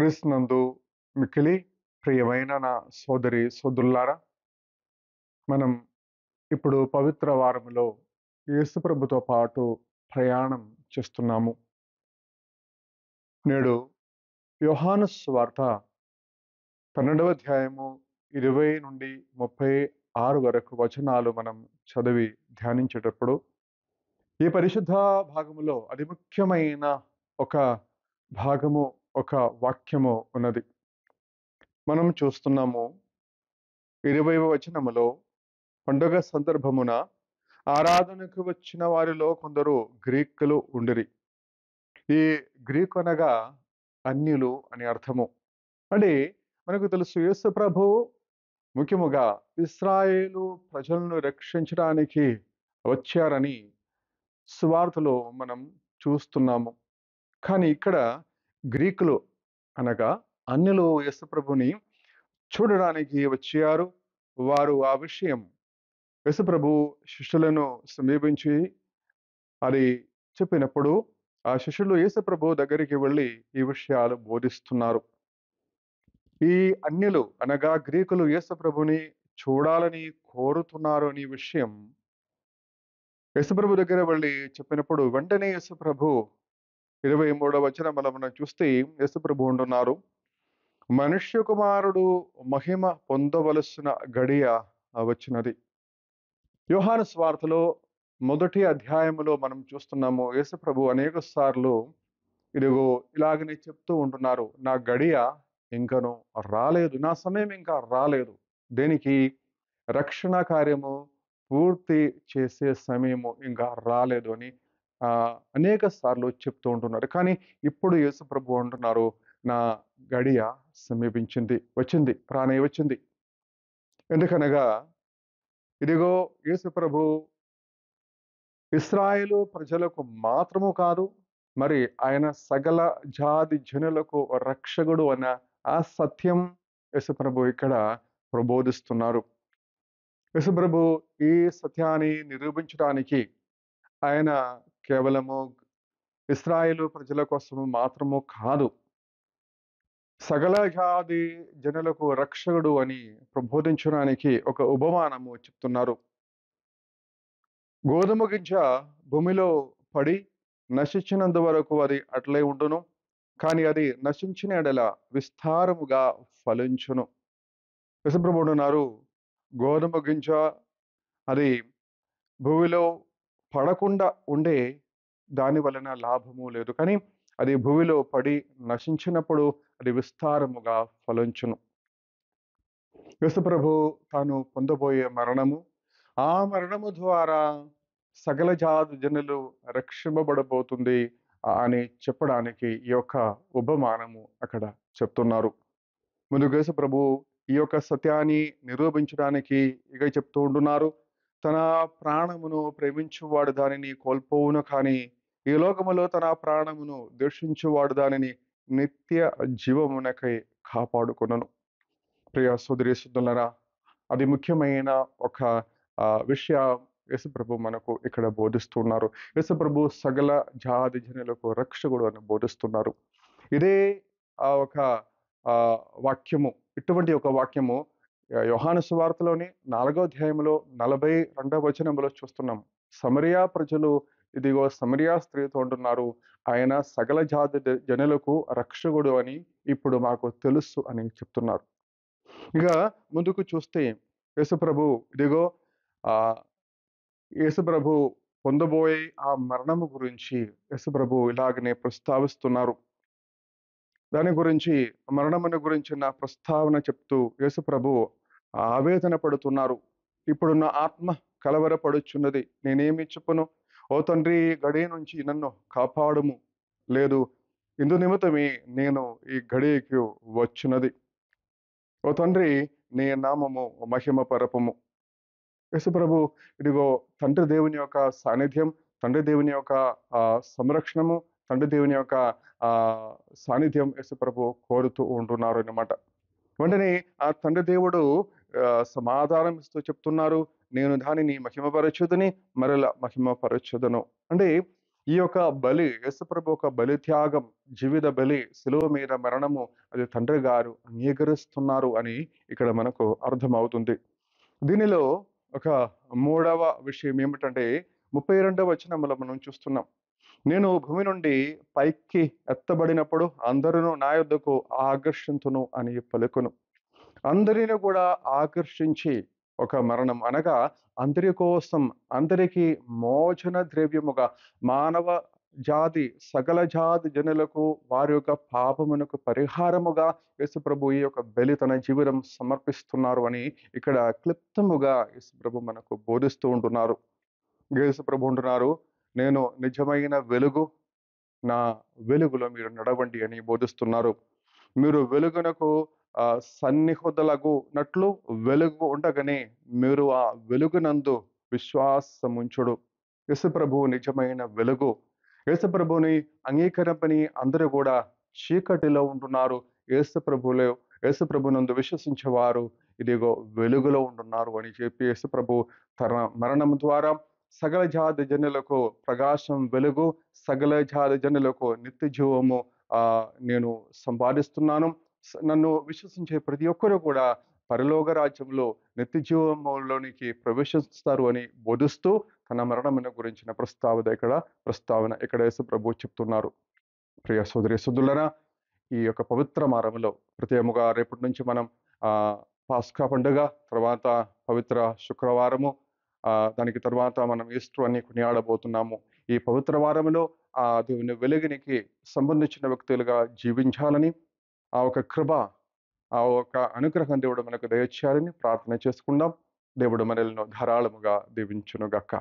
క్రీస్తునందు మిక్కిలి ప్రియమైన నా సోదరి సోదరులారా, మనం ఇప్పుడు పవిత్ర వారములో యేసుప్రభుతో పాటు ప్రయాణం చేస్తున్నాము. నేడు యోహాను సువార్త 12వ అధ్యాయము 20-36 వరకు వచనాలు మనం చదివి ధ్యానించేటప్పుడు, ఈ పరిశుద్ధ భాగములో అతి ముఖ్యమైన ఒక భాగము, ఒక వాక్యము ఉన్నది. మనం చూస్తున్నాము 20వ వచనములో, పండుగ సందర్భమున ఆరాధనకు వచ్చిన వారిలో కొందరు గ్రీకులు ఉండిరి. ఈ గ్రీకు అనగా అన్యులు అని అర్థము. అంటే మనకు తెలుసు, యేసు ప్రభు ముఖ్యముగా ఇశ్రాయేలు ప్రజలను రక్షించడానికి వచ్చారని సువార్తలో మనం చూస్తున్నాము. కానీ ఇక్కడ గ్రీకులు అనగా అన్యులు యేసు ప్రభుని చూడడానికి వచ్చారు. వారు ఆ విషయం యేసుప్రభు శిష్యులను సమీపించి అది చెప్పినప్పుడు, ఆ శిష్యులు యేసుప్రభు దగ్గరికి వెళ్ళి ఈ విషయాలు బోధిస్తున్నారు. ఈ అన్యులు అనగా గ్రీకులు యేసుప్రభుని చూడాలని కోరుతున్నారు అనే విషయం యేసుప్రభు దగ్గర వెళ్ళి చెప్పినప్పుడు, వెంటనే యేసుప్రభు 23వ వచనంలో మనం చూస్తే యేసుప్రభు అంటున్నారు, మనుష్య కుమారుడు మహిమ పొందవలసిన గడియ వచ్చినది. యోహాను సువార్తలో మొదటి అధ్యాయములో మనం చూస్తున్నాము, యేసుప్రభు అనేక సార్లు ఇదిగో ఇలాగనే చెప్తూ ఉంటున్నారు, నా గడియ ఇంకను రాలేదు, నా సమయం ఇంకా రాలేదు. దేనికి? రక్షణ కార్యము పూర్తి చేసే సమయము ఇంకా రాలేదు అని అనేక సార్లు చెప్తూ ఉంటున్నారు. కానీ ఇప్పుడు యేసుప్రభు అంటున్నారు, నా గడియ సమీపించింది, వచ్చింది, రానే వచ్చింది. ఎందుకనగా ఇదిగో యేసుప్రభు ఇశ్రాయేలు ప్రజలకు మాత్రము కాదు, మరి ఆయన సకల జాతి జనులకు రక్షకుడు అన్న ఆ సత్యం యేసుప్రభు ఇక్కడ ప్రబోధిస్తున్నారు. యేసుప్రభు ఈ సత్యాన్ని నిరూపించడానికి ఆయన కేవలము ఇశ్రాయేలు ప్రజల కోసము మాత్రము కాదు, సకల జాతి జనులకు రక్షకుడు అని ప్రబోధించడానికి ఒక ఉపమానము చెప్తున్నారు. గోధుమ గింజ భూమిలో పడి నశించినంత వరకు అది అట్లే ఉండును, కానీ అది నశించిన ఎడల విస్తారముగా ఫలించును. యేసుప్రభు అంటున్నారు, గోధుమ గింజ అది భూమిలో పడకుండా ఉండే దాని వలన లాభము లేదు, కానీ అది భూమిలో పడి నశించినప్పుడు అది విస్తారముగా ఫలించును. యేసుప్రభు తాను పొందబోయే మరణము, ఆ మరణము ద్వారా సకల జాతి జనులు రక్షింపబడబోతుంది అని చెప్పడానికి ఈ యొక్క ఉపమానము అక్కడ చెప్తున్నారు. ముందుగా యేసుప్రభు ఈ యొక్క సత్యాన్ని నిరూపించడానికి ఇక చెప్తూ ఉంటున్నారు, తన ప్రాణమును ప్రేమించువాడు దానిని కోల్పోవును, కానీ ఈ లోకములో తన ప్రాణమును ద్వేషించువాడు దానిని నిత్య జీవమునకై కాపాడుకొనును. ప్రియ సోదరి సోదరులారా, అది ముఖ్యమైన ఒక విషయం యేసుప్రభు మనకు ఇక్కడ బోధిస్తున్నారు. యేసుప్రభు సకల జాతి జనులకు రక్షకుడు అని బోధిస్తున్నారు. ఇదే ఒక వాక్యము, ఇటువంటి ఒక వాక్యము యోహాను సువార్తలోని 4వ అధ్యాయంలో 42వ వచనంలో చూస్తున్నాం. సమరియా ప్రజలు ఇదిగో సమరియా స్త్రీతో అంటున్నారు, ఆయన సకల జాతి జనులకు రక్షకుడు అని ఇప్పుడు మాకు తెలుసు అని చెప్తున్నారు. ఇక ముందుకు చూస్తే యేసుప్రభు ఇదిగో యేసుప్రభు పొందబోయే ఆ మరణము గురించి యేసుప్రభు ఇలాగనే ప్రస్తావిస్తున్నారు. దాని గురించి, మరణమును గురించిన ప్రస్తావన చెప్తూ యేసుప్రభు ఆవేదన పడుతున్నారు. ఇప్పుడు నా ఆత్మ కలవరపడుచున్నది, నేనేమి చెప్పును? ఓ తండ్రి, గడియ నుంచి నన్ను కాపాడుము. లేదు, ఇందు నిమిత్తమే నేను ఈ గడియకు వచ్చినది. ఓ తండ్రి, నీ నామము మహిమ పరపము. యేసుప్రభు ఇదిగో తండ్రి దేవుని యొక్క సాన్నిధ్యం, తండ్రి దేవుని యొక్క సంరక్షణము, తండ్రి దేవుని యొక్క సాన్నిధ్యం యేసుప్రభు కోరుతూ ఉంటున్నారు అన్నమాట. వెంటనే ఆ తండ్రి దేవుడు సమాధానం ఇస్తూ చెప్తున్నారు, నేను దానిని మహిమపరచుదని మరలా మహిమపరచుదను. అంటే ఈ యొక్క బలి యేసుప్రభు ఒక బలి త్యాగం, జీవిత బలి, శిలువ మీద మరణము అది తండ్రి గారు అంగీకరిస్తున్నారు అని ఇక్కడ మనకు అర్థమవుతుంది. దీనిలో ఒక మూడవ విషయం ఏమిటంటే 32వ వచనంలో మనం చూస్తున్నాం. నేను భూమి నుండి పైకి ఎత్తబడినప్పుడు అందరూ నా యొద్దకు ఆకర్షింతును అని పలుకును. అందరిని కూడా ఆకర్షించి ఒక మరణం అనగా అందరి కోసం, అందరికీ మోచన ద్రవ్యముగా మానవ జాతి సకల జాతి జనులకు వారి యొక్క పాపమునకు పరిహారముగా యేసుప్రభు ఈ యొక్క బలి తన జీవితం సమర్పిస్తున్నారు అని ఇక్కడ క్లుప్తముగా యేసుప్రభు మనకు బోధిస్తూ ఉంటున్నారు. యేసుప్రభు ఉంటున్నారు, నేను నిజమైన వెలుగు, నా వెలుగులో మీరు నడవండి అని బోధిస్తున్నారు. మీరు వెలుగునకు సన్నిహితులగునట్లు వెలుగు ఉండగానే మీరు ఆ వెలుగునందు విశ్వాసముంచుడు. యేసుప్రభువు నిజమైన వెలుగు. యేసుప్రభుని అంగీకరింపని అందరూ కూడా చీకటిలో ఉంటున్నారు. యేసుప్రభులో యేసుప్రభునందు విశ్వసించేవారు ఇదిగో వెలుగులో ఉంటున్నారు అని చెప్పి యేసుప్రభు తన మరణం ద్వారా సకల జాతి జనులకు ప్రకాశం వెలుగు, సకల జాతి జనులకు నిత్య జీవము నేను సంపాదిస్తున్నాను. నన్ను విశ్వసించే ప్రతి ఒక్కరు కూడా పరలోక రాజ్యంలో నిత్య జీవములోనికి ప్రవేశిస్తారు అని బోధిస్తూ తన మరణమును గురించిన ప్రస్తావన ఇక్కడ యేసు ప్రభు చెప్తున్నారు. ప్రియ సోదరి సోదరులారా, ఈ యొక్క పవిత్ర వారములో ప్రత్యేకముగా రేపటి నుంచి మనం పాస్కా పండుగ, తర్వాత పవిత్ర శుక్రవారము, దానికి తర్వాత మనం ఈస్టర్ అని కొనియాడబోతున్నాము. ఈ పవిత్ర వారములో దేవుని వెలుగునికి సంబంధించిన వ్యక్తులుగా జీవించాలని, ఆ ఒక కృప, ఆ ఒక అనుగ్రహం దేవుడు మనకు దయచేయాలని ప్రార్థన చేసుకుందాం. దేవుడు మనల్ని ధారాళముగా దీవించును గాక.